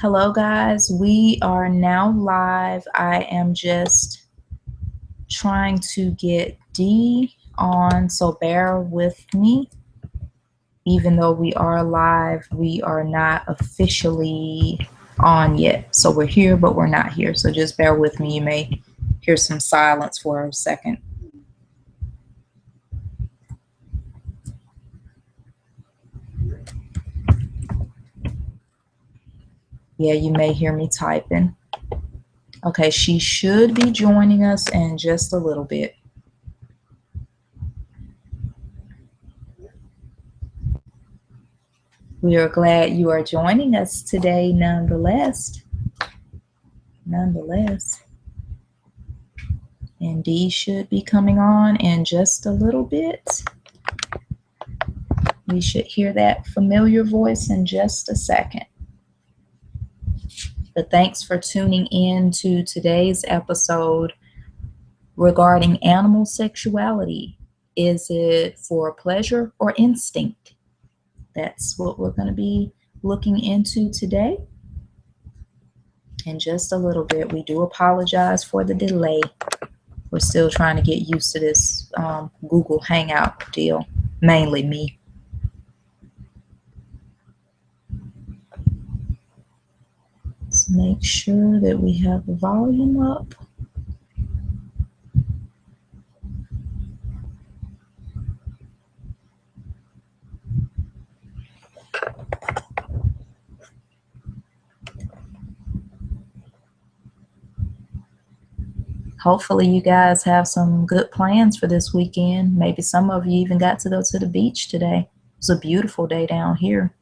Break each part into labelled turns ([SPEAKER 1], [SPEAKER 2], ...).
[SPEAKER 1] Hello, guys. We are now live. I am just trying to get Dee on, so bear with me. Even though we are live, we are not officially on yet. So we're here, but we're not here. So just bear with me. You may hear some silence for a second. Yeah, you may hear me typing. Okay, she should be joining us in just a little bit. We are glad you are joining us today, nonetheless. And Dee should be coming on in just a little bit. We should hear that familiar voice in just a second. But thanks for tuning in to today's episode regarding animal sexuality. Is it for pleasure or instinct? That's what we're going to be looking into today. In just a little bit, we do apologize for the delay. We're still trying to get used to this Google Hangout deal, mainly me. Let's make sure that we have the volume up. Hopefully you guys have some good plans for this weekend. Maybe some of you even got to go to the beach today. It's a beautiful day down here.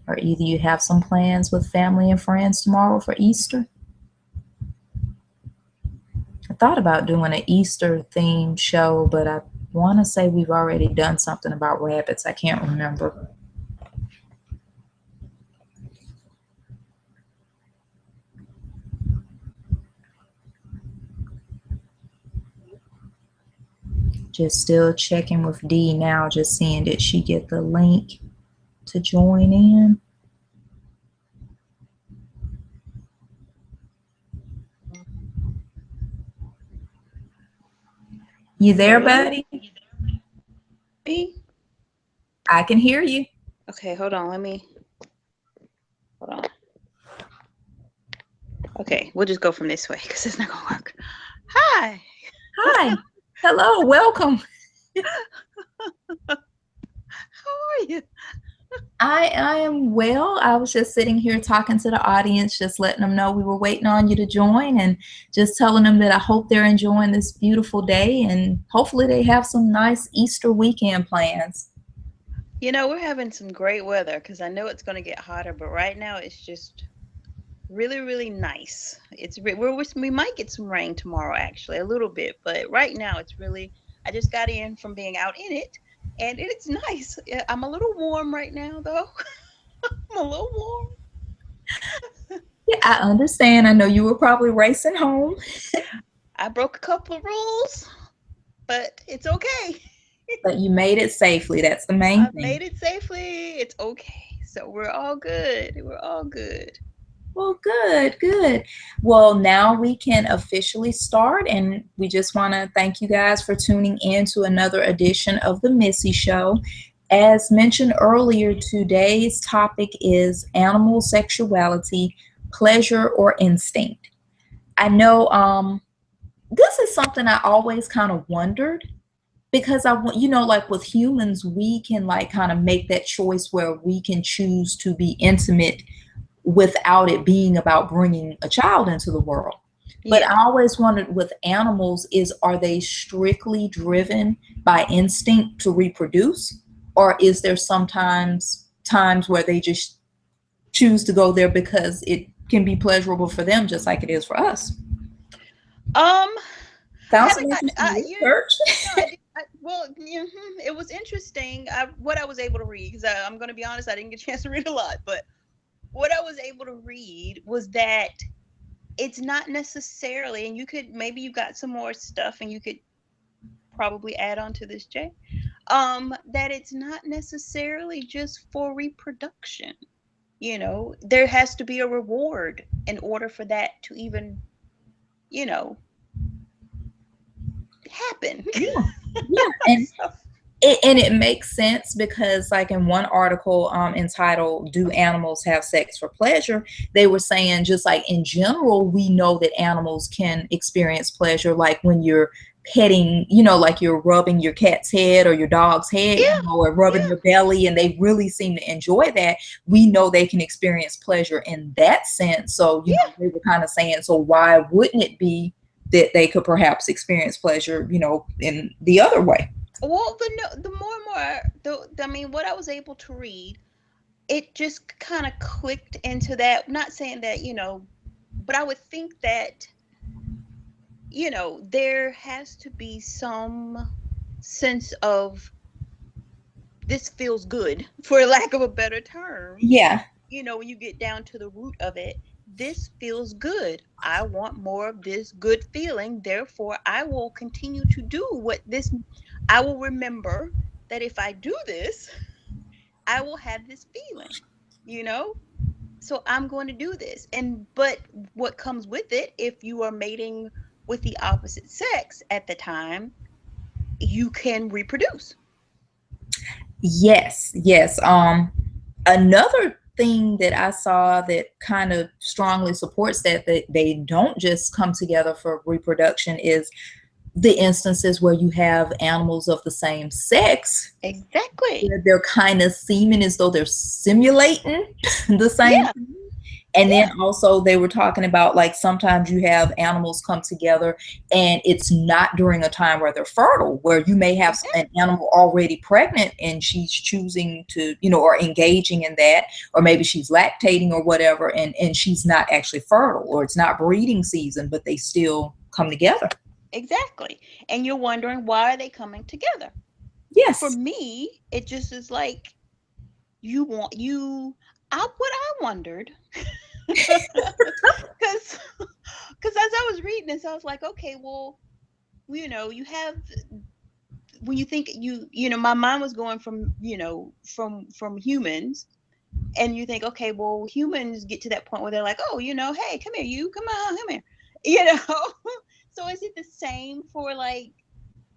[SPEAKER 1] Or either you have some plans with family and friends tomorrow for Easter. I thought about doing an Easter themed show, but I want to say we've already done something about rabbits. I can't remember. Just still checking with Dee now, just seeing did she get the link to join in. You there, buddy?
[SPEAKER 2] Me?
[SPEAKER 1] I can hear you.
[SPEAKER 2] Okay, hold on. Hold on. Okay, we'll just go from this way because it's not going to work. Hi.
[SPEAKER 1] Hi. Hello. Welcome.
[SPEAKER 2] How are you?
[SPEAKER 1] I am well. I was just sitting here talking to the audience, just letting them know we were waiting on you to join and just telling them that I hope they're enjoying this beautiful day and hopefully they have some nice Easter weekend plans.
[SPEAKER 2] You know, we're having some great weather because I know it's going to get hotter, but right now it's just really, really nice. We might get some rain tomorrow, actually, a little bit, but right now it's really. I just got in from being out in it, and it's nice. Yeah, I'm a little warm right now, though. I'm a little warm.
[SPEAKER 1] Yeah, I understand. I know you were probably racing home.
[SPEAKER 2] I broke a couple of rules, but it's okay.
[SPEAKER 1] But you made it safely. That's the main
[SPEAKER 2] I've
[SPEAKER 1] thing.
[SPEAKER 2] made it safely. It's okay. So we're all good. We're all good.
[SPEAKER 1] Well, good. Well, now we can officially start, and we just want to thank you guys for tuning in to another edition of The Missy Show. As mentioned earlier, today's topic is animal sexuality, pleasure or instinct. I know this is something I always kind of wondered because I want, like with humans, we can like kind of make that choice where we can choose to be intimate without it being about bringing a child into the world. But
[SPEAKER 2] Yeah.
[SPEAKER 1] I always wondered with animals are they strictly driven by instinct to reproduce, or is there sometimes times where they just choose to go there because it can be pleasurable for them just like it is for us?
[SPEAKER 2] Um, I
[SPEAKER 1] Found some
[SPEAKER 2] haven't gotten.
[SPEAKER 1] interesting
[SPEAKER 2] You
[SPEAKER 1] research.
[SPEAKER 2] know, I did. Well, it was interesting. What I was able to read, because I'm going to be honest, I didn't get a chance to read a lot, but what I was able to read was that it's not necessarily, and you could maybe you got some more stuff, and you could probably add on to this, Jay. That it's not necessarily just for reproduction. There has to be a reward in order for that to even, you know, happen.
[SPEAKER 1] Yeah. Yeah. And
[SPEAKER 2] So,
[SPEAKER 1] it makes sense because, like, in one article entitled "Do Animals Have Sex for Pleasure?" they were saying, just like in general, we know that animals can experience pleasure, like when you're petting, like you're rubbing your cat's head or your dog's head,
[SPEAKER 2] yeah,
[SPEAKER 1] or rubbing
[SPEAKER 2] yeah,
[SPEAKER 1] their belly, and they really seem to enjoy that. We know they can experience pleasure in that sense. So,
[SPEAKER 2] yeah.
[SPEAKER 1] they were kind of saying, so why wouldn't it be that they could perhaps experience pleasure, in the other way?
[SPEAKER 2] Well, the more and more, I mean, what I was able to read, it just kind of clicked into that. Not saying that, but I would think that, there has to be some sense of this feels good, for lack of a better term.
[SPEAKER 1] Yeah.
[SPEAKER 2] When you get down to the root of it, this feels good. I want more of this good feeling. Therefore, I will continue to do what this, I will remember that if I do this, I will have this feeling, you know? So I'm going to do this. But what comes with it, if you are mating with the opposite sex at the time, you can reproduce.
[SPEAKER 1] Yes, yes. Another thing that I saw that kind of strongly supports that they don't just come together for reproduction is the instances where you have animals of the same sex,
[SPEAKER 2] Exactly.
[SPEAKER 1] where they're kind of seeming as though they're simulating the same
[SPEAKER 2] Yeah.
[SPEAKER 1] thing. And then
[SPEAKER 2] Yeah.
[SPEAKER 1] also they were talking about, like, sometimes you have animals come together and it's not during a time where they're fertile, where you may have an
[SPEAKER 2] Exactly.
[SPEAKER 1] animal already pregnant and she's choosing to, or engaging in that, or maybe she's lactating or whatever, and she's not actually fertile, or it's not breeding season, but they still come together.
[SPEAKER 2] Exactly. And you're wondering, why are they coming together? For
[SPEAKER 1] Yes.
[SPEAKER 2] me, it just is like, you want you what I wondered, because as I was reading this, I was like, okay, well, you have, when you think, my mind was going from, from humans, and you think, okay, well, humans get to that point where they're like, oh, hey, come here, you come on, come here, you know. So is it the same for, like,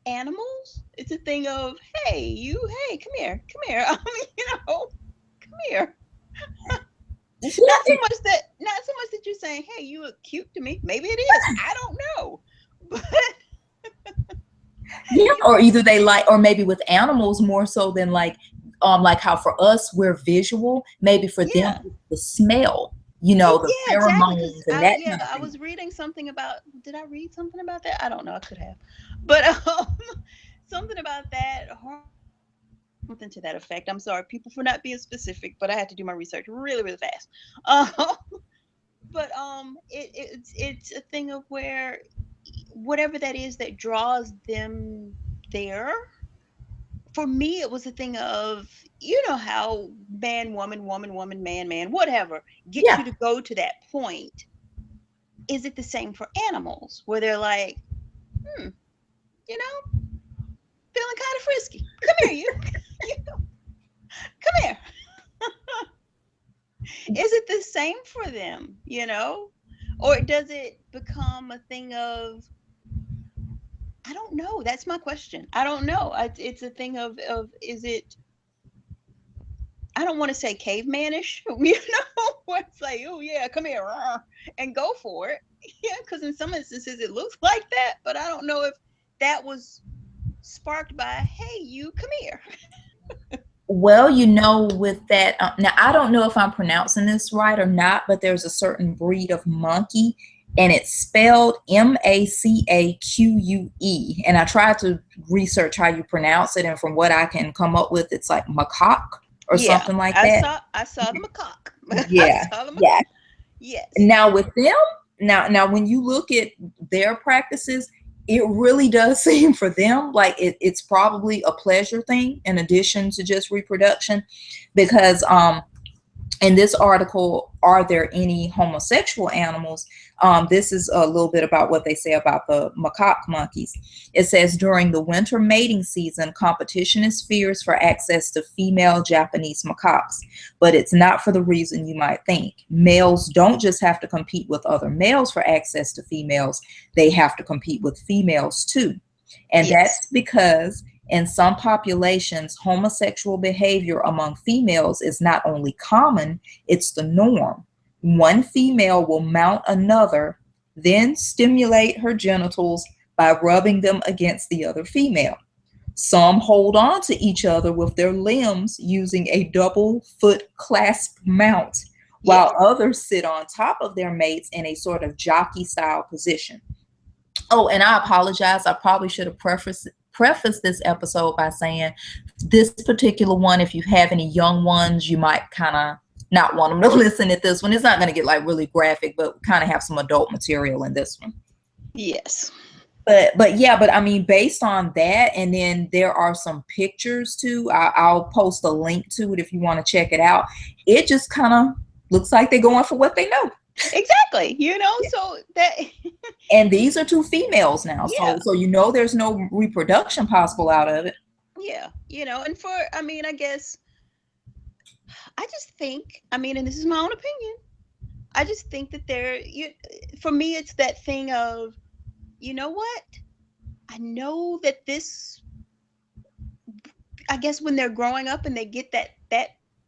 [SPEAKER 2] animals? It's a thing of, hey, you, hey, come here, come here. I mean, come here.
[SPEAKER 1] Yeah.
[SPEAKER 2] Not so much that you're saying, hey, you look cute to me. Maybe it is. I don't know. But
[SPEAKER 1] Yeah,
[SPEAKER 2] you
[SPEAKER 1] or either they like, or maybe with animals more so than, like how for us we're visual, maybe for them
[SPEAKER 2] yeah.
[SPEAKER 1] it's the smell, the
[SPEAKER 2] Yeah, exactly. Because
[SPEAKER 1] pheromones and that kind of
[SPEAKER 2] I
[SPEAKER 1] thing.
[SPEAKER 2] was reading something about, did I read something about that? I don't know. I could have. But something about that, something to that effect. I'm sorry, people, for not being specific, but I had to do my research really, really fast. Um, but it's a thing of where, whatever that is that draws them there. For me, it was a thing of, how man, woman, woman, woman, man, man, whatever, gets
[SPEAKER 1] Yeah.
[SPEAKER 2] you to go to that point. Is it the same for animals, where they're like, hmm, you know, feeling kind of frisky? Come here, you. You come here. Is it the same for them? Or does it become a thing of, I don't know. That's my question. I don't know. It's a thing of, is it, I don't want to say cavemanish, where it's like, oh yeah, come here, rah, and go for it. Yeah, because in some instances it looks like that, but I don't know if that was sparked by, hey, you come here.
[SPEAKER 1] Well, with that, now I don't know if I'm pronouncing this right or not, but there's a certain breed of monkey, and it's spelled Macaque. And I tried to research how you pronounce it, and from what I can come up with, it's like macaque or
[SPEAKER 2] Yeah,
[SPEAKER 1] something like
[SPEAKER 2] I
[SPEAKER 1] that.
[SPEAKER 2] saw I saw the macaque. I
[SPEAKER 1] Yeah,
[SPEAKER 2] saw the
[SPEAKER 1] yeah.
[SPEAKER 2] macaque. Yes.
[SPEAKER 1] Now with them, now when you look at their practices, it really does seem for them like it's probably a pleasure thing in addition to just reproduction, because In this article, are there any homosexual animals? This is a little bit about what they say about the macaque monkeys. It says during the winter mating season, competition is fierce for access to female Japanese macaques, but it's not for the reason you might think. Males don't just have to compete with other males for access to females, they have to compete with females too. And
[SPEAKER 2] Yes.
[SPEAKER 1] that's because in some populations, homosexual behavior among females is not only common, it's the norm. One female will mount another, then stimulate her genitals by rubbing them against the other female. Some hold on to each other with their limbs using a double foot clasp mount,
[SPEAKER 2] Yes.
[SPEAKER 1] while others sit on top of their mates in a sort of jockey style position. Oh, and I apologize. I probably should have prefaced this episode by saying this particular one, if you have any young ones, you might kind of not want them to listen to this one. It's not going to get like really graphic, but kind of have some adult material in this one.
[SPEAKER 2] Yes.
[SPEAKER 1] But yeah, but I mean, based on that, and then there are some pictures too. I'll post a link to it if you want to check it out. It just kind of looks like they're going for what they know.
[SPEAKER 2] Exactly. You know, so that
[SPEAKER 1] And these are two females now,
[SPEAKER 2] yeah.
[SPEAKER 1] so there's no reproduction possible out of it.
[SPEAKER 2] Yeah. You know, and for I mean, I guess I just think, I mean, and this is my own opinion. I just think that for me it's that thing of, you know what? I know that this, I guess when they're growing up and they get that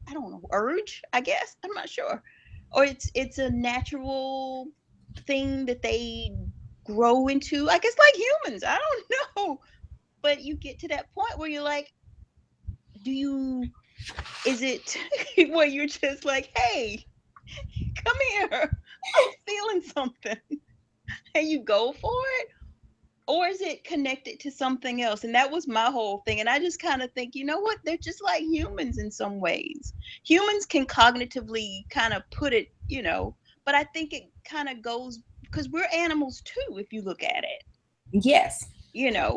[SPEAKER 2] I don't know, urge, I guess. I'm not sure. Or it's a natural thing that they grow into. I guess like humans. I don't know. But you get to that point where you're like, do you is it where you're just like, hey, come here. I'm feeling something. And you go for it? Or is it connected to something else? And that was my whole thing. And I just kind of think, you know what? They're just like humans in some ways. Humans can cognitively kind of put it, but I think it kind of goes because we're animals too, if you look at it.
[SPEAKER 1] Yes.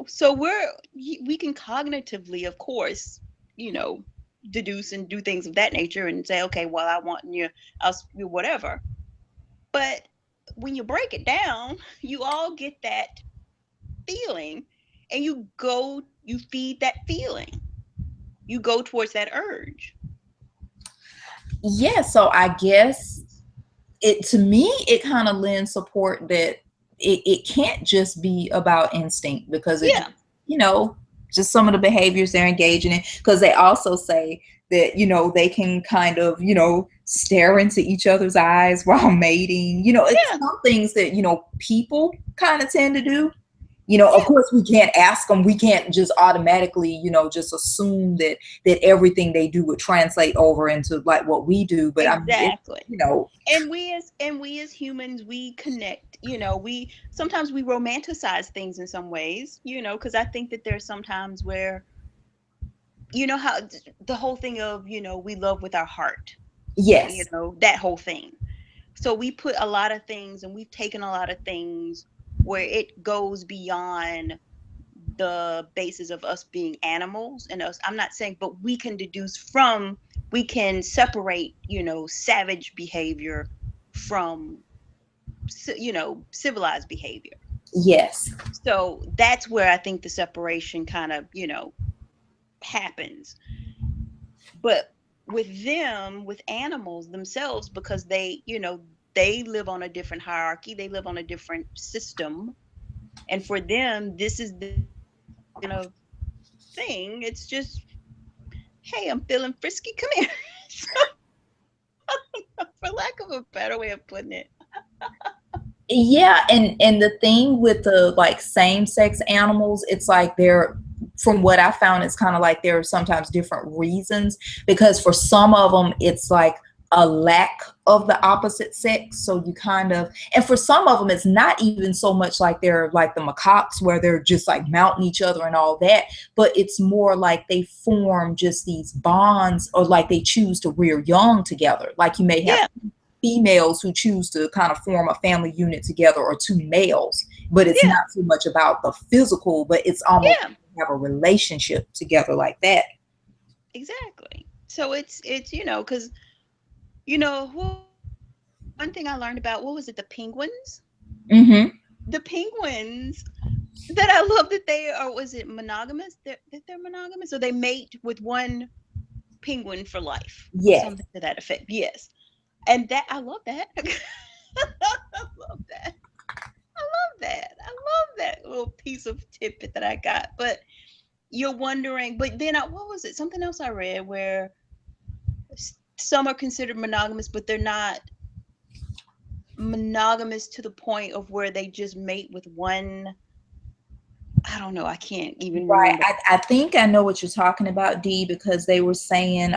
[SPEAKER 2] So we can cognitively, of course, you know, deduce and do things of that nature and say, okay, well, I want you, I'll whatever. But when you break it down, you all get that feeling and you feed that feeling, you go towards that urge.
[SPEAKER 1] Yeah, so I guess it to me it kind of lends support that it can't just be about instinct because it
[SPEAKER 2] Yeah.
[SPEAKER 1] you know just some of the behaviors they're engaging in, because they also say that they can kind of stare into each other's eyes while mating. It's
[SPEAKER 2] Yeah.
[SPEAKER 1] some things that people kind of tend to do. Of
[SPEAKER 2] Yeah.
[SPEAKER 1] course we can't ask them. We can't just automatically, just assume that everything they do would translate over into like what we do. But I mean,
[SPEAKER 2] Exactly.
[SPEAKER 1] you know,
[SPEAKER 2] And we as humans, we connect, we sometimes we romanticize things in some ways, because I think that there's sometimes where how the whole thing of, we love with our heart,
[SPEAKER 1] yes,
[SPEAKER 2] that whole thing. So we put a lot of things and we've taken a lot of things where it goes beyond the basis of us being animals and us. I'm not saying, but we can separate, savage behavior from, civilized behavior.
[SPEAKER 1] yes,
[SPEAKER 2] So that's where I think the separation kind of, happens. But with animals themselves, because they live on a different hierarchy, they live on a different system. And for them, this is the kind of thing. It's just, hey, I'm feeling frisky. Come here. For lack of a better way of putting it.
[SPEAKER 1] yeah. And the thing with the like same sex animals, it's like they're from what I found, it's kind of like there are sometimes different reasons, because for some of them it's like a lack of the opposite sex. So you kind of, and for some of them it's not even so much like they're like the macaques where they're just like mounting each other and all that, but it's more like they form just these bonds, or like they choose to rear young together. Like you may have
[SPEAKER 2] Yeah.
[SPEAKER 1] females who choose to kind of form a family unit together, or two males, but it's
[SPEAKER 2] Yeah.
[SPEAKER 1] not so much about the physical, but it's almost
[SPEAKER 2] Yeah.
[SPEAKER 1] have a relationship together like that.
[SPEAKER 2] Exactly. So it's because one thing I learned about, what was it, the penguins?
[SPEAKER 1] Mm-hmm.
[SPEAKER 2] The penguins that I love that they are, was it monogamous? They're monogamous, or they mate with one penguin for life, or
[SPEAKER 1] Yes.
[SPEAKER 2] something to that effect. Yes, and that I love that. I love that. I love that. I love that little piece of tidbit that I got. But you're wondering, but then what was it? Something else I read where some are considered monogamous, but they're not monogamous to the point of where they just mate with one. I don't know. I can't even
[SPEAKER 1] Right.
[SPEAKER 2] remember.
[SPEAKER 1] I think I know what you're talking about, Dee, because they were saying,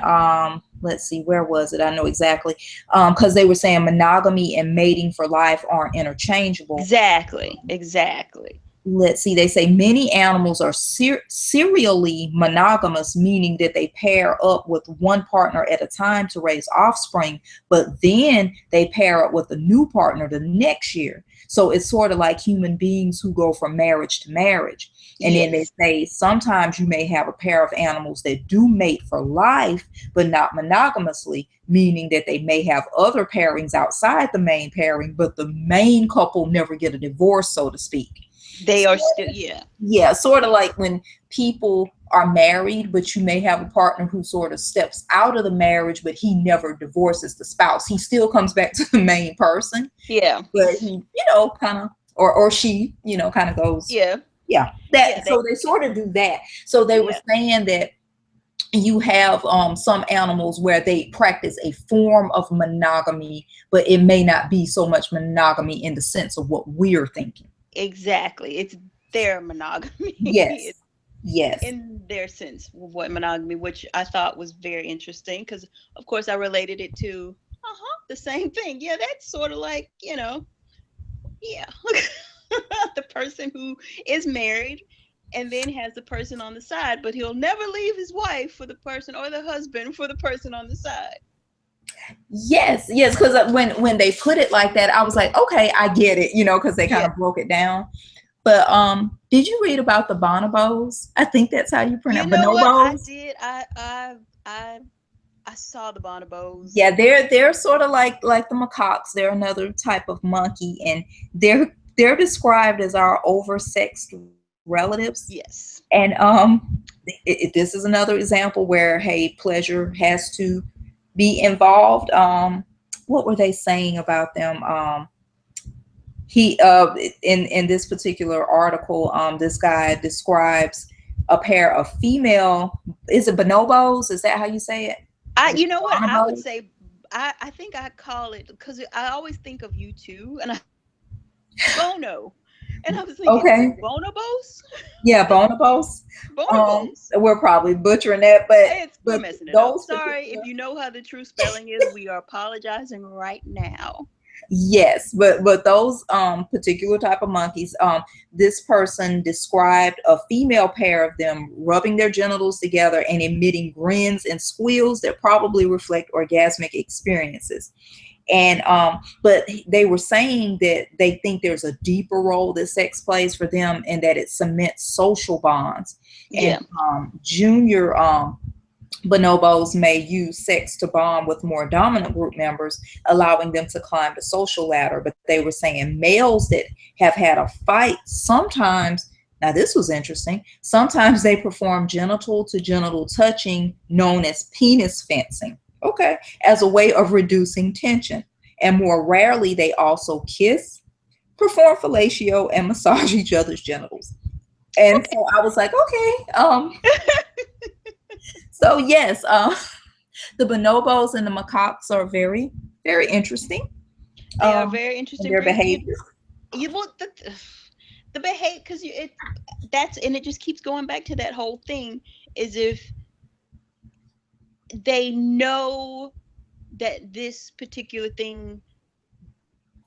[SPEAKER 1] let's see, where was it? I know exactly. Because they were saying monogamy and mating for life aren't interchangeable.
[SPEAKER 2] Exactly. Exactly.
[SPEAKER 1] Let's see, they say many animals are serially monogamous, meaning that they pair up with one partner at a time to raise offspring, but then they pair up with a new partner the next year. So it's sort of like human beings who go from marriage to marriage. And then they
[SPEAKER 2] Yes.
[SPEAKER 1] say sometimes you may have a pair of animals that do mate for life, but not monogamously, meaning that they may have other pairings outside the main pairing, but the main couple never get a divorce, so to speak.
[SPEAKER 2] They are still, yeah.
[SPEAKER 1] Yeah, sort of like when people are married, but you may have a partner who sort of steps out of the marriage, but he never divorces the spouse. He still comes back to the main person,
[SPEAKER 2] Yeah.
[SPEAKER 1] but he, kind of, or she, kind of goes,
[SPEAKER 2] Yeah.
[SPEAKER 1] yeah,
[SPEAKER 2] Yeah.
[SPEAKER 1] that.
[SPEAKER 2] They,
[SPEAKER 1] So they sort of do that. So they were
[SPEAKER 2] yeah.
[SPEAKER 1] saying that you have some animals where they practice a form of monogamy, but it may not be so much monogamy in the sense of what we're thinking.
[SPEAKER 2] Exactly. It's their monogamy.
[SPEAKER 1] Yes,
[SPEAKER 2] It's
[SPEAKER 1] yes.
[SPEAKER 2] in their sense of what monogamy, which I thought was very interesting because, of course, I related it to, the same thing. Yeah, that's sort of like, yeah, the person who is married and then has the person on the side, but he'll never leave his wife for the person, or the husband for the person on the side.
[SPEAKER 1] Yes, yes, because when they put it like that, I was like, okay, I get it, because they kind
[SPEAKER 2] Yeah.
[SPEAKER 1] of broke it down. But did you read about the bonobos? I think that's how you
[SPEAKER 2] You
[SPEAKER 1] pronounce
[SPEAKER 2] know what I
[SPEAKER 1] bonobos.
[SPEAKER 2] did? I I saw the bonobos.
[SPEAKER 1] Yeah, they're sort of like the macaques. They're another type of monkey, and they're described as our oversexed relatives.
[SPEAKER 2] Yes.
[SPEAKER 1] And this is another example where, hey, pleasure has to be involved. What were they saying about them? He in this particular article, this guy describes a pair of female, is it bonobos, is that how you say it,
[SPEAKER 2] I
[SPEAKER 1] or
[SPEAKER 2] You know what? I would
[SPEAKER 1] bonobos?
[SPEAKER 2] say I think I call it, because I always think of you two, and I Bono. And I was thinking,
[SPEAKER 1] Okay,
[SPEAKER 2] bonobos?
[SPEAKER 1] yeah, bonobos.
[SPEAKER 2] Bonobos.
[SPEAKER 1] We're probably butchering that, but
[SPEAKER 2] We're messing it up.
[SPEAKER 1] those
[SPEAKER 2] Sorry
[SPEAKER 1] particular,
[SPEAKER 2] if you know how the true spelling is. We are apologizing right now.
[SPEAKER 1] yes, but those particular type of monkeys, this person described a female pair of them rubbing their genitals together and emitting grins and squeals that probably reflect orgasmic experiences. And but they were saying that they think there's a deeper role that sex plays for them, and that it cements social bonds. And
[SPEAKER 2] Yeah.
[SPEAKER 1] junior bonobos may use sex to bond with more dominant group members, allowing them to climb the social ladder. But they were saying males that have had a fight sometimes. Now, this was interesting. Sometimes they perform genital to genital touching, known as penis fencing, okay, as a way of reducing tension. And more rarely, they also kiss, perform fellatio, and massage each other's genitals. And so I was like, okay, so yes, the bonobos and the macaques are very, very interesting,
[SPEAKER 2] They are very
[SPEAKER 1] in
[SPEAKER 2] interesting
[SPEAKER 1] their
[SPEAKER 2] breeds.
[SPEAKER 1] behavior.
[SPEAKER 2] You look the behavior, because that's, and it just keeps going back to that whole thing, is if they know that this particular thing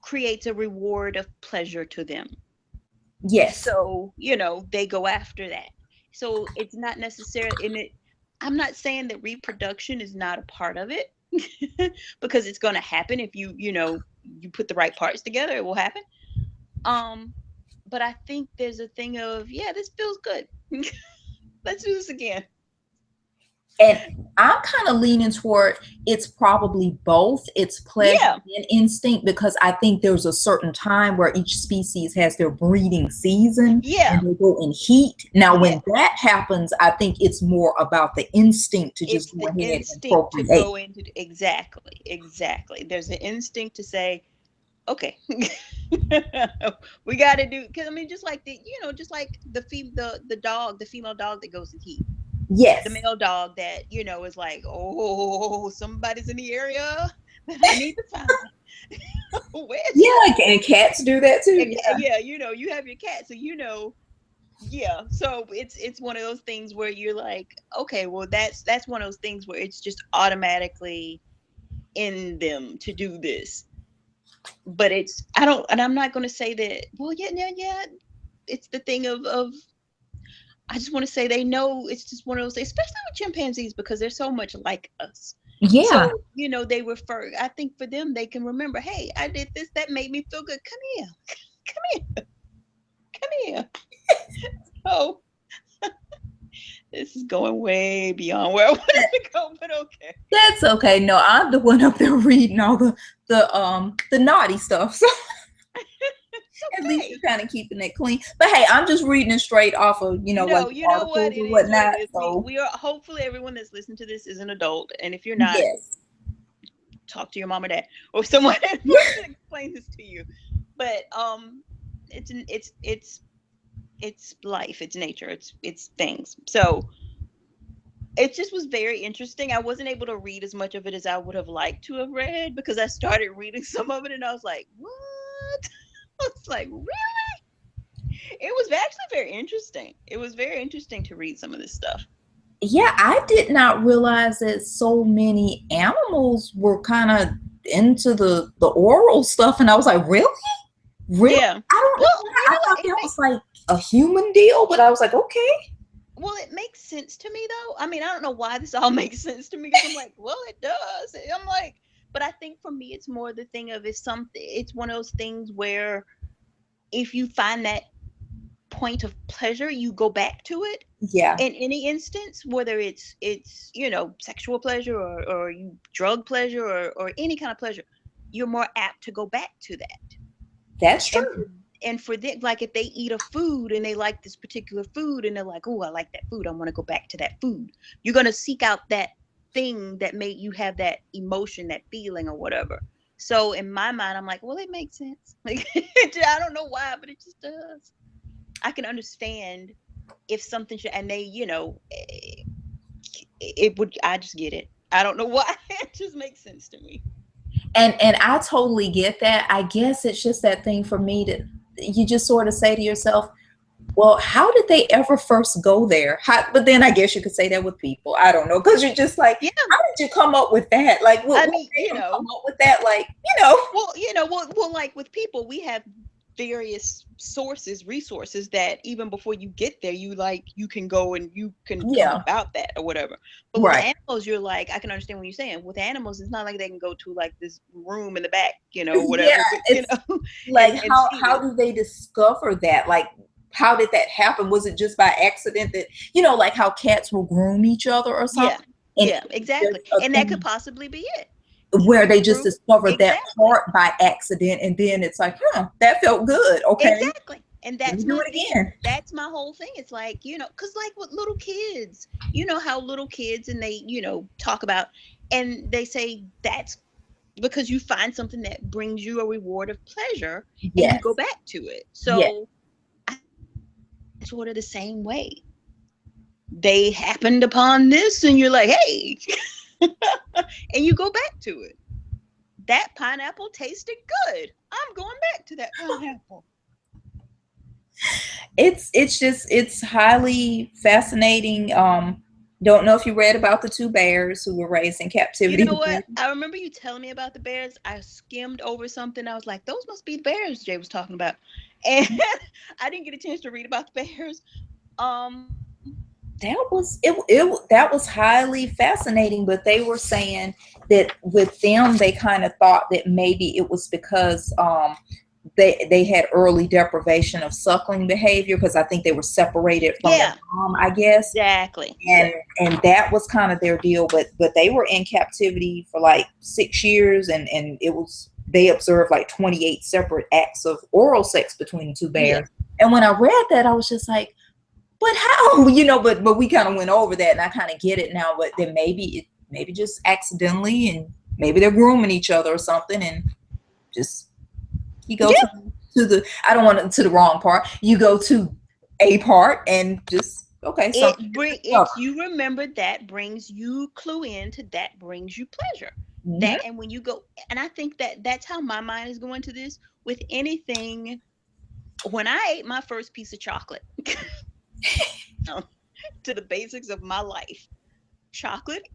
[SPEAKER 2] creates a reward of pleasure to them.
[SPEAKER 1] Yes,
[SPEAKER 2] So, they go after that. So it's not necessarily in it. I'm not saying that reproduction is not a part of it, because it's going to happen if you put the right parts together, it will happen. Um, but I think there's a thing of, yeah, this feels good. Let's do this again.
[SPEAKER 1] And I'm kind of leaning toward it's probably both. It's pleasure
[SPEAKER 2] Yeah,
[SPEAKER 1] and instinct because I think there's a certain time where each species has their breeding season and
[SPEAKER 2] yeah,
[SPEAKER 1] they go in heat. Now,
[SPEAKER 2] yeah.
[SPEAKER 1] when that happens, I think it's more about the instinct to just
[SPEAKER 2] It's
[SPEAKER 1] go
[SPEAKER 2] the
[SPEAKER 1] ahead and
[SPEAKER 2] instinct to
[SPEAKER 1] procreate.
[SPEAKER 2] go into exactly, exactly. There's an instinct to say, okay, we got to do. Because I mean, just like just like the dog, the female dog that goes in heat. The
[SPEAKER 1] Yes.
[SPEAKER 2] male dog that is like, oh, somebody's in the area that I need to find. Where's he
[SPEAKER 1] Yeah,
[SPEAKER 2] at?
[SPEAKER 1] and cats do that too. Yeah.
[SPEAKER 2] Yeah, you have your cat, so yeah. So it's one of those things where you're like, okay, well that's one of those things where it's just automatically in them to do this. But I'm not going to say that. Well, yeah, yeah, yeah. It's the thing of I just want to say they know it's just one of those, especially with chimpanzees because they're so much like us.
[SPEAKER 1] Yeah.
[SPEAKER 2] So, they refer, I think for them, they can remember, hey, I did this, that made me feel good. Come here, come here, come here. Oh, this is going way beyond where I wanted to go, but okay.
[SPEAKER 1] That's okay. No, I'm the one up there reading all the naughty stuff. So
[SPEAKER 2] It's
[SPEAKER 1] at least you're
[SPEAKER 2] okay.
[SPEAKER 1] kind of keeping it clean. But hey, I'm just reading it straight off of, like
[SPEAKER 2] No,
[SPEAKER 1] the
[SPEAKER 2] you know what?
[SPEAKER 1] articles
[SPEAKER 2] It
[SPEAKER 1] or
[SPEAKER 2] is what it
[SPEAKER 1] whatnot.
[SPEAKER 2] is.
[SPEAKER 1] So
[SPEAKER 2] We are, hopefully everyone that's listening to this is an adult. And if you're not,
[SPEAKER 1] yes.
[SPEAKER 2] talk to your mom or dad or someone that wants to explain this to you. But it's life, it's nature, it's things. So it just was very interesting. I wasn't able to read as much of it as I would have liked to have read because I started reading some of it and I was like, what? I was like, really? It was actually very interesting. It was very interesting to read some of this stuff.
[SPEAKER 1] Yeah, I did not realize that so many animals were kind of into the oral stuff, and I was like, really? Really?
[SPEAKER 2] Yeah.
[SPEAKER 1] I don't know
[SPEAKER 2] Well,
[SPEAKER 1] why. I thought that was like a human deal, but I was like, okay.
[SPEAKER 2] it makes sense to me though. I mean, I don't know why this all makes sense to me because I'm like, well, it does. I'm like, but I think for me, it's more the thing of it's one of those things where if you find that point of pleasure, you go back to it
[SPEAKER 1] Yeah,
[SPEAKER 2] in any instance, whether it's sexual pleasure or you drug pleasure or any kind of pleasure, you're more apt to go back to that.
[SPEAKER 1] that's
[SPEAKER 2] And for
[SPEAKER 1] true.
[SPEAKER 2] and for them, like if they eat a food and they like this particular food and they're like, oh, I like that food, I want to go back to that food. You're gonna seek out that thing that made you have that emotion, that feeling, or whatever. So in my mind, I'm like, well, it makes sense. Like I don't know why, but it just does. I can understand if something should, and they, it would. I just get it. I don't know why. It just makes sense to me.
[SPEAKER 1] And I totally get that. I guess it's just that thing for me that you just sort of say to yourself, well, how did they ever first go there? But then I guess you could say that with people. I don't know, because you're just like,
[SPEAKER 2] Yeah,
[SPEAKER 1] how did you come up with that? Like,
[SPEAKER 2] I
[SPEAKER 1] what
[SPEAKER 2] mean,
[SPEAKER 1] made them come up with that? Like,
[SPEAKER 2] like with people, we have various resources that even before you get there, you can go and you can come
[SPEAKER 1] yeah,
[SPEAKER 2] about that or whatever. But with
[SPEAKER 1] right.
[SPEAKER 2] animals, you're like, I can understand what you're saying. With animals, it's not like they can go to like this room in the back,
[SPEAKER 1] Yeah,
[SPEAKER 2] whatever, but
[SPEAKER 1] it's like
[SPEAKER 2] and see
[SPEAKER 1] how
[SPEAKER 2] this.
[SPEAKER 1] do they discover that? Like, how did that happen? Was it just by accident that like how cats will groom each other or
[SPEAKER 2] Yeah,
[SPEAKER 1] something? And
[SPEAKER 2] yeah,
[SPEAKER 1] it's
[SPEAKER 2] exactly.
[SPEAKER 1] just a
[SPEAKER 2] And that could
[SPEAKER 1] thing
[SPEAKER 2] possibly be it.
[SPEAKER 1] where they just
[SPEAKER 2] True.
[SPEAKER 1] discovered that
[SPEAKER 2] Exactly.
[SPEAKER 1] part by accident, and then it's like, that felt good. Okay,
[SPEAKER 2] Exactly. And
[SPEAKER 1] let me
[SPEAKER 2] that's
[SPEAKER 1] do
[SPEAKER 2] my
[SPEAKER 1] it
[SPEAKER 2] thing.
[SPEAKER 1] again.
[SPEAKER 2] That's my whole thing. It's like, because like with little kids, how little kids and they, talk about and they say that's because you find something that brings you a reward of pleasure and you go
[SPEAKER 1] Yes,
[SPEAKER 2] back to it.
[SPEAKER 1] yes.
[SPEAKER 2] So I sort of the same way. They happened upon this and you're like, hey, and you go back to it. That pineapple tasted good. I'm going back to that pineapple.
[SPEAKER 1] It's highly fascinating. Don't know if you read about the two bears who were raised in
[SPEAKER 2] You
[SPEAKER 1] captivity
[SPEAKER 2] know what?
[SPEAKER 1] together.
[SPEAKER 2] I remember you telling me about the bears. I skimmed over something. I was like, those must be the bears Jay was talking about. And I didn't get a chance to read about the bears. Um,
[SPEAKER 1] That was highly fascinating, but they were saying that with them they kind of thought that maybe it was because they had early deprivation of suckling behavior because I think they were separated from their
[SPEAKER 2] Yeah,
[SPEAKER 1] mom, I guess.
[SPEAKER 2] exactly.
[SPEAKER 1] And that was kind of their deal, but they were in captivity for like 6 years, and it was, they observed like 28 separate acts of oral sex between the two
[SPEAKER 2] Yeah.
[SPEAKER 1] bears. And when I read that, I was just like, but how? But we kind of went over that, and I kind of get it now. But then maybe just accidentally, and maybe they're grooming each other or something, and just you go
[SPEAKER 2] Yeah.
[SPEAKER 1] to the, I don't want to the wrong part. You go to a part and just, okay, something.
[SPEAKER 2] It's, you remember, that brings you clue into, that brings you pleasure.
[SPEAKER 1] Mhm.
[SPEAKER 2] That, and when you go, and I think that that's how my mind is going to this with anything. When I ate my first piece of chocolate, to the basics of my life, chocolate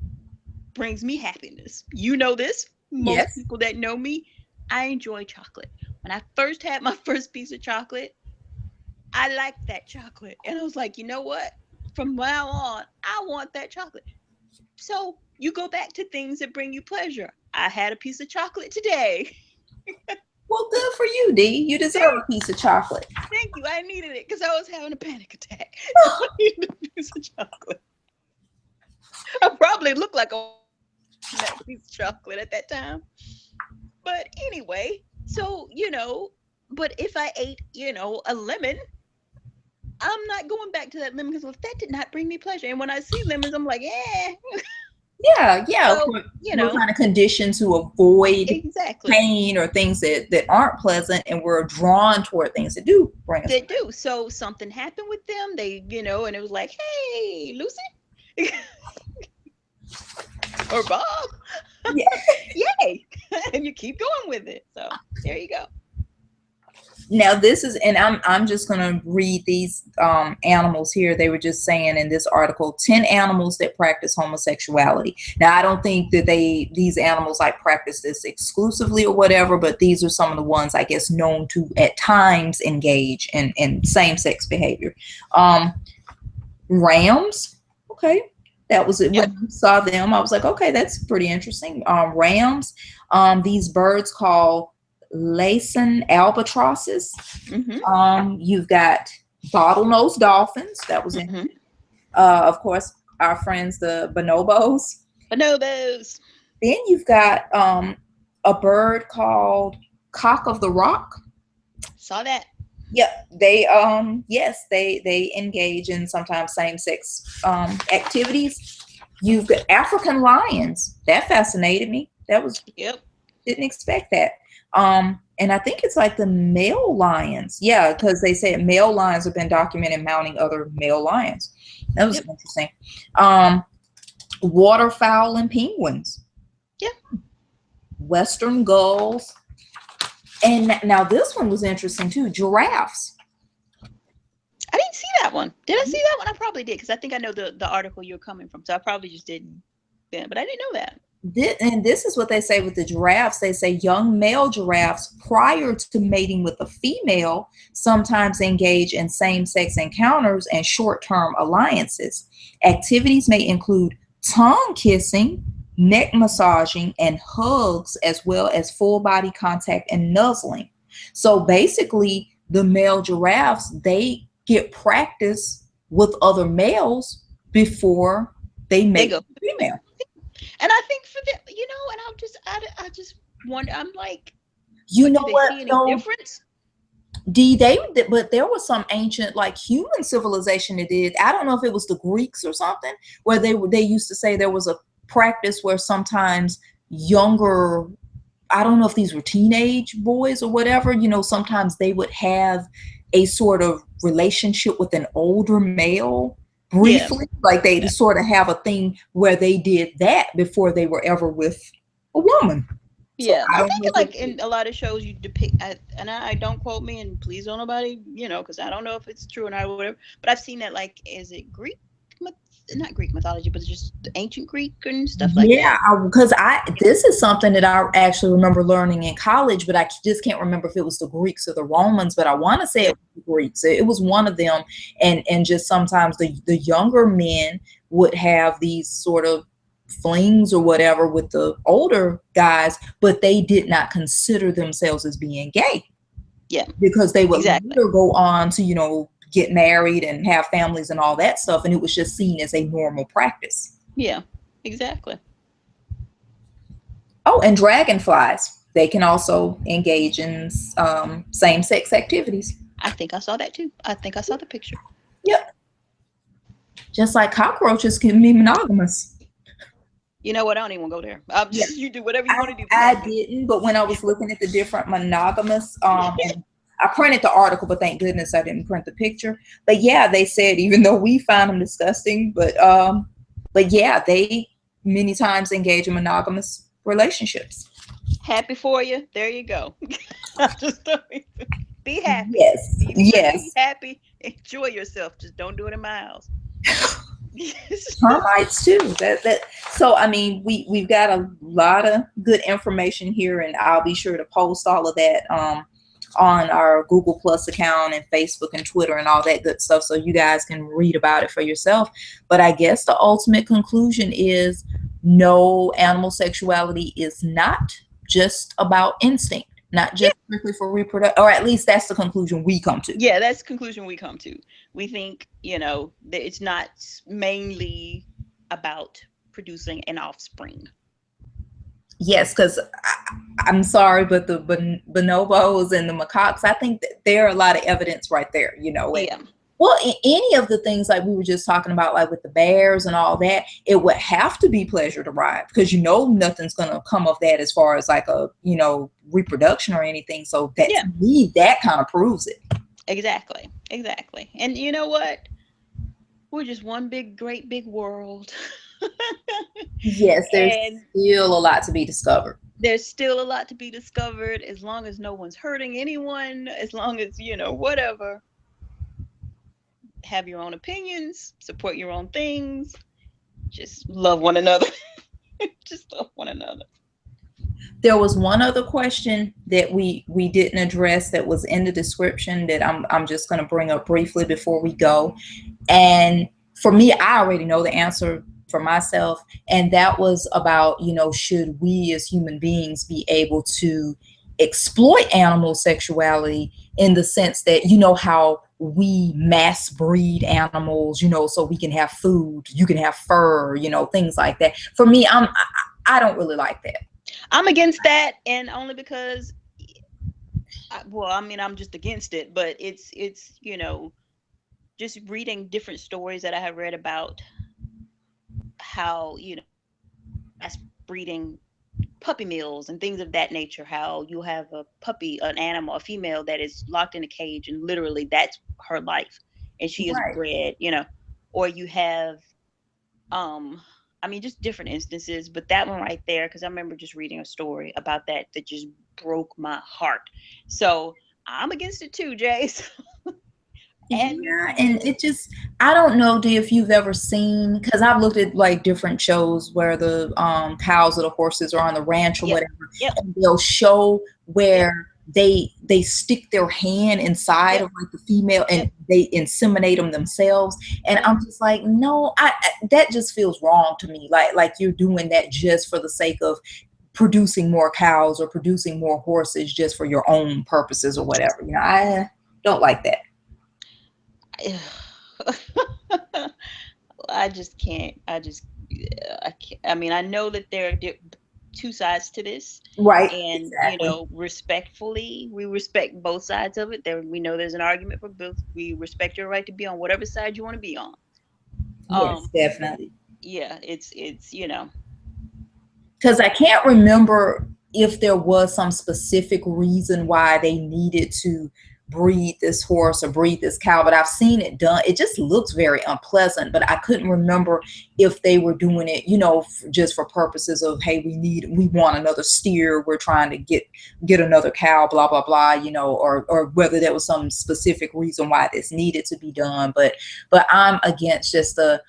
[SPEAKER 2] brings me happiness. You know this. Most
[SPEAKER 1] Yes.
[SPEAKER 2] people that know me, I enjoy chocolate. When I first had my first piece of chocolate, I liked that chocolate. And I was like, you know what? From now on, I want that chocolate. So you go back to things that bring you pleasure. I had a piece of chocolate today.
[SPEAKER 1] Well, good for you, D. You deserve a piece of chocolate.
[SPEAKER 2] Thank you. I needed it because I was having a panic attack. So I needed a piece of chocolate. I probably looked like a that piece of chocolate at that time. But anyway, so, but if I ate, a lemon, I'm not going back to that lemon because that did not bring me pleasure. And when I see lemons, I'm like, eh.
[SPEAKER 1] Yeah.
[SPEAKER 2] So,
[SPEAKER 1] We're kind of conditioned to avoid
[SPEAKER 2] exactly.
[SPEAKER 1] pain or things that aren't pleasant, and we're drawn toward things that do bring us
[SPEAKER 2] They
[SPEAKER 1] pleasure.
[SPEAKER 2] do. So something happened with them. They, and it was like, hey, Lucy or Bob,
[SPEAKER 1] Yeah.
[SPEAKER 2] yay. And you keep going with it. So there you go.
[SPEAKER 1] Now this is, and I'm just gonna read these animals here. They were just saying in this article, 10 animals that practice homosexuality. Now I don't think that these animals like practice this exclusively or whatever, but these are some of the ones I guess known to at times engage in same-sex behavior. Um, Rams, okay. That was it.
[SPEAKER 2] Yep.
[SPEAKER 1] When I saw them, I was like, okay, that's pretty interesting. Rams, these birds called Laysan albatrosses.
[SPEAKER 2] Mm-hmm.
[SPEAKER 1] You've got bottlenose dolphins. That was in.
[SPEAKER 2] Mm-hmm.
[SPEAKER 1] Of course, our friends the bonobos.
[SPEAKER 2] Bonobos.
[SPEAKER 1] Then you've got a bird called cock of the rock.
[SPEAKER 2] Saw that.
[SPEAKER 1] Yep, they yes, they engage in sometimes same sex activities. You've got African lions. That fascinated me. That was,
[SPEAKER 2] Yep.
[SPEAKER 1] didn't expect that. And I think it's like the male lions. Yeah, because they said male lions have been documented mounting other male lions. That was
[SPEAKER 2] Yep.
[SPEAKER 1] interesting. Um, Waterfowl and penguins.
[SPEAKER 2] Yep.
[SPEAKER 1] Western gulls. And now this one was interesting too. Giraffes.
[SPEAKER 2] I didn't see that one. Did I see that one? I probably did because I think I know the article you're coming from. So I probably just didn't. Yeah, but I didn't know that.
[SPEAKER 1] And this is what they say with the giraffes. They say young male giraffes, prior to mating with a female, sometimes engage in same-sex encounters and short-term alliances. Activities may include tongue kissing, neck massaging, and hugs, as well as full body contact and nuzzling. So basically, the male giraffes, they get practice with other males before they
[SPEAKER 2] They
[SPEAKER 1] mate
[SPEAKER 2] go.
[SPEAKER 1] with a female.
[SPEAKER 2] And I think for them, and I just wonder, I'm like,
[SPEAKER 1] You
[SPEAKER 2] but
[SPEAKER 1] know
[SPEAKER 2] do they
[SPEAKER 1] what
[SPEAKER 2] see any
[SPEAKER 1] though?
[SPEAKER 2] difference?
[SPEAKER 1] But there was some ancient like human civilization that did. I don't know if it was the Greeks or something, where they used to say there was a practice where sometimes younger, I don't know if these were teenage boys or whatever, sometimes they would have a sort of relationship with an older male
[SPEAKER 2] Yeah.
[SPEAKER 1] briefly, like they
[SPEAKER 2] Yeah.
[SPEAKER 1] sort of have a thing where they did that before they were ever with a woman. So
[SPEAKER 2] Yeah,
[SPEAKER 1] I
[SPEAKER 2] I
[SPEAKER 1] don't
[SPEAKER 2] think
[SPEAKER 1] know if
[SPEAKER 2] like
[SPEAKER 1] it,
[SPEAKER 2] in a lot of shows you depict, and I don't quote me, and please don't nobody, because I don't know if it's true or not or whatever. But I've seen that, like, is it Greek, myth- not Greek mythology, but just ancient Greek and stuff like
[SPEAKER 1] yeah,
[SPEAKER 2] that.
[SPEAKER 1] because this is something that I actually remember learning in college, but I just can't remember if it was the Greeks or the Romans. But I want to say
[SPEAKER 2] Yeah,
[SPEAKER 1] it was the Greeks. It was one of them, and just sometimes the younger men would have these sort of flings or whatever with the older guys, but they did not consider themselves as being gay.
[SPEAKER 2] Yeah,
[SPEAKER 1] because they would
[SPEAKER 2] exactly.
[SPEAKER 1] later go on to, get married and have families and all that stuff. And it was just seen as a normal practice.
[SPEAKER 2] Yeah, exactly.
[SPEAKER 1] Oh, and dragonflies. They can also engage in same sex activities.
[SPEAKER 2] I think I saw that too. I think I saw the picture.
[SPEAKER 1] Yep. Just like cockroaches can be monogamous.
[SPEAKER 2] You know what? I don't even want to go there. I'm
[SPEAKER 1] Yeah.
[SPEAKER 2] just, you do whatever you
[SPEAKER 1] I,
[SPEAKER 2] want to do. Be
[SPEAKER 1] I
[SPEAKER 2] happy.
[SPEAKER 1] didn't, but when I was looking at the different monogamous, and I printed the article, but thank goodness I didn't print the picture. But yeah, they said even though we find them disgusting, but yeah, they many times engage in monogamous relationships.
[SPEAKER 2] Happy for you. There you go. I just don't be happy.
[SPEAKER 1] Yes,
[SPEAKER 2] Be
[SPEAKER 1] yes.
[SPEAKER 2] free, happy, enjoy yourself. Just don't do it in my house.
[SPEAKER 1] Termites too. That so I mean we've got a lot of good information here, and I'll be sure to post all of that on our Google Plus account and Facebook and Twitter and all that good stuff, so you guys can read about it for yourself. But I guess the ultimate conclusion is no, animal sexuality is not just about instinct, not
[SPEAKER 2] Yeah.
[SPEAKER 1] just strictly for reproduction, or at least that's the conclusion we come to.
[SPEAKER 2] Yeah, that's the conclusion we come to. We think, that it's not mainly about producing an offspring.
[SPEAKER 1] Yes, because I'm sorry, but the bonobos and the macaques, I think that there are a lot of evidence right there, and
[SPEAKER 2] Yeah.
[SPEAKER 1] well, any of the things like we were just talking about, like with the bears and all that, it would have to be pleasure derived because nothing's gonna come of that as far as like a reproduction or anything. So that
[SPEAKER 2] Yeah.
[SPEAKER 1] to me, that kind of proves it.
[SPEAKER 2] Exactly. Exactly. And you know what? We're just one big, great big world.
[SPEAKER 1] Yes, there's
[SPEAKER 2] And
[SPEAKER 1] still a lot to be discovered.
[SPEAKER 2] there's still a lot to be discovered as long as no one's hurting anyone, as long as, whatever. Have your own opinions, support your own things, just love one another. Just love one another.
[SPEAKER 1] There was one other question that we didn't address that was in the description that I'm just going to bring up briefly before we go. And for me, I already know the answer for myself, and that was about, should we as human beings be able to exploit animal sexuality in the sense that, how we mass breed animals, so we can have food, you can have fur, things like that. For me, I don't really like that.
[SPEAKER 2] I'm against that, and only because, well, I mean, I'm just against it, but it's just reading different stories that I have read about how mass breeding puppy mills and things of that nature, how you have a puppy, an animal, a female that is locked in a cage and literally that's her life and she is
[SPEAKER 1] Right.
[SPEAKER 2] bred, or you have um I mean just different instances, but that one right there, because I remember just reading a story about that just broke my heart. So I'm against it too, Jace. And
[SPEAKER 1] Yeah, and it just, I don't know, D, if you've ever seen, because I've looked at like different shows where the cows or the horses are on the ranch or
[SPEAKER 2] yep,
[SPEAKER 1] whatever,
[SPEAKER 2] yep,
[SPEAKER 1] and they'll show
[SPEAKER 2] yep,
[SPEAKER 1] where they stick their hand inside
[SPEAKER 2] yep,
[SPEAKER 1] of like the female
[SPEAKER 2] yep,
[SPEAKER 1] and they inseminate them themselves. And
[SPEAKER 2] yep.
[SPEAKER 1] I'm just like, no, that just feels wrong to me. Like you're doing that just for the sake of producing more cows or producing more horses just for your own purposes or whatever. I don't like that.
[SPEAKER 2] I just can't. I can't. I mean, I know that there are two sides to this,
[SPEAKER 1] Right,
[SPEAKER 2] and
[SPEAKER 1] exactly.
[SPEAKER 2] respectfully, we respect both sides of it. There, we know there's an argument for both. We respect your right to be on whatever side you want to be on.
[SPEAKER 1] Yes,
[SPEAKER 2] But
[SPEAKER 1] definitely.
[SPEAKER 2] yeah, it's
[SPEAKER 1] Because I can't remember if there was some specific reason why they needed to breed this horse or breed this cow, but I've seen it done. It just looks very unpleasant, but I couldn't remember if they were doing it, just for purposes of, hey, we want another steer, we're trying to get another cow, blah blah blah, or whether there was some specific reason why this needed to be done. But I'm against just a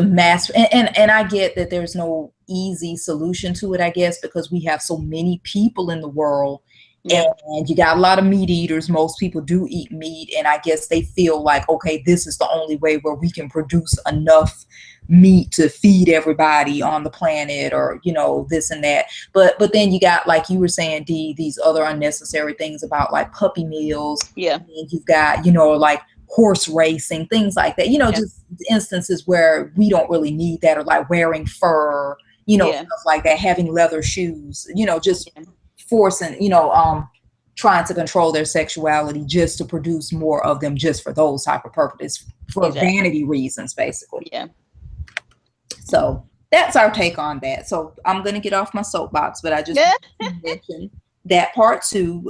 [SPEAKER 1] mass, and I get that there's no easy solution to it, I guess, because we have so many people in the world,
[SPEAKER 2] yeah,
[SPEAKER 1] and you got a lot of meat eaters. Most people do eat meat, and I guess they feel like, okay, this is the only way where we can produce enough meat to feed everybody on the planet, or this and that. But then you got, like you were saying, these other unnecessary things about like puppy mills.
[SPEAKER 2] Yeah.
[SPEAKER 1] And then you've got like horse racing, things like that,
[SPEAKER 2] Yeah.
[SPEAKER 1] just instances where we don't really need that, or like wearing fur,
[SPEAKER 2] Yeah.
[SPEAKER 1] stuff like that, having leather shoes, just
[SPEAKER 2] Yeah.
[SPEAKER 1] forcing, trying to control their sexuality just to produce more of them, just for those type of purposes, for
[SPEAKER 2] Exactly.
[SPEAKER 1] vanity reasons, basically.
[SPEAKER 2] Yeah.
[SPEAKER 1] So that's our take on that. So I'm going to get off my soapbox, but I just
[SPEAKER 2] Yeah.
[SPEAKER 1] wanted to mention that part too.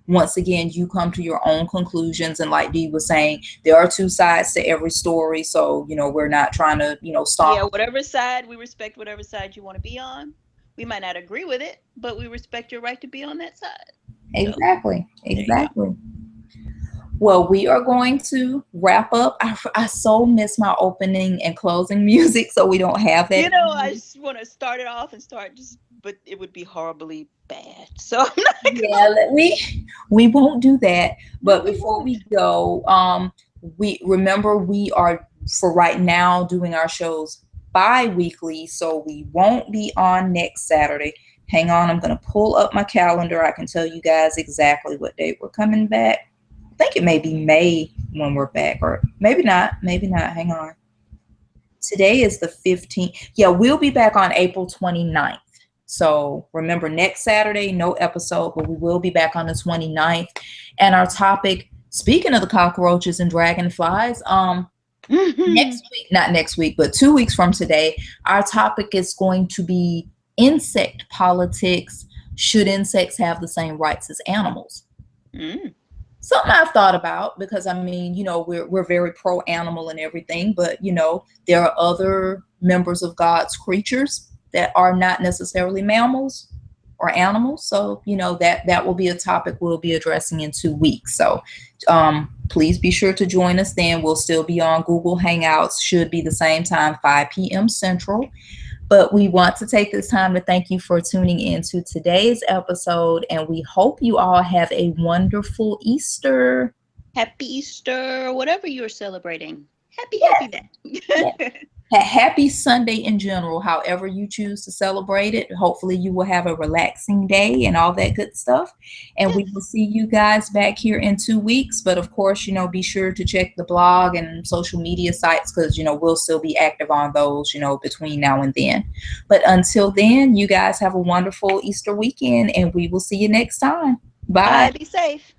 [SPEAKER 1] Once again, you come to your own conclusions. And like Dee was saying, there are two sides to every story. So, we're not trying to,
[SPEAKER 2] Yeah.
[SPEAKER 1] stop.
[SPEAKER 2] Whatever side, we respect whatever side you want to be on. We might not agree with it, but we respect your right to be on that side. So
[SPEAKER 1] Exactly.
[SPEAKER 2] there you go.
[SPEAKER 1] Exactly. Well, we are going to wrap up. I so miss my opening and closing music, so we don't have that
[SPEAKER 2] I
[SPEAKER 1] anymore.
[SPEAKER 2] just want to start it off and start just, but it would be horribly bad. So I'm not
[SPEAKER 1] Yeah, we won't do that.
[SPEAKER 2] No,
[SPEAKER 1] But
[SPEAKER 2] we
[SPEAKER 1] before
[SPEAKER 2] won't.
[SPEAKER 1] we go, we remember we are, for right now, doing our shows bi-weekly, so we won't be on next Saturday. Hang on, I'm gonna pull up my calendar. I can tell you guys exactly what date we're coming back. I think it may be May when we're back, or maybe not. Maybe not. Hang on. Today is the 15th. Yeah, we'll be back on April 29th. So remember, next Saturday, no episode, but we will be back on the 29th. And our topic, speaking of the cockroaches and dragonflies, next week, not next week, but 2 weeks from today, our topic is going to be insect politics. Should insects have the same rights as animals?
[SPEAKER 2] Mm.
[SPEAKER 1] Something I've thought about, because I mean, we're very pro animal and everything, but there are other members of God's creatures that are not necessarily mammals or animals. So that will be a topic we'll be addressing in 2 weeks. So please be sure to join us then. We'll still be on Google Hangouts. Should be the same time, 5 p.m. Central. But we want to take this time to thank you for tuning in to today's episode, and we hope you all have a wonderful Easter.
[SPEAKER 2] Happy Easter, whatever you're celebrating. Happy
[SPEAKER 1] Yes, yes.
[SPEAKER 2] that.
[SPEAKER 1] Happy Sunday in general, however you choose to celebrate it. Hopefully, you will have a relaxing day and all that good stuff. And we will
[SPEAKER 2] Yes.
[SPEAKER 1] see you guys back here in 2 weeks. But of course, be sure to check the blog and social media sites, because, we'll still be active on those, between now and then. But until then, you guys have a wonderful Easter weekend, and we will see you next time. Bye.
[SPEAKER 2] Bye. Be safe.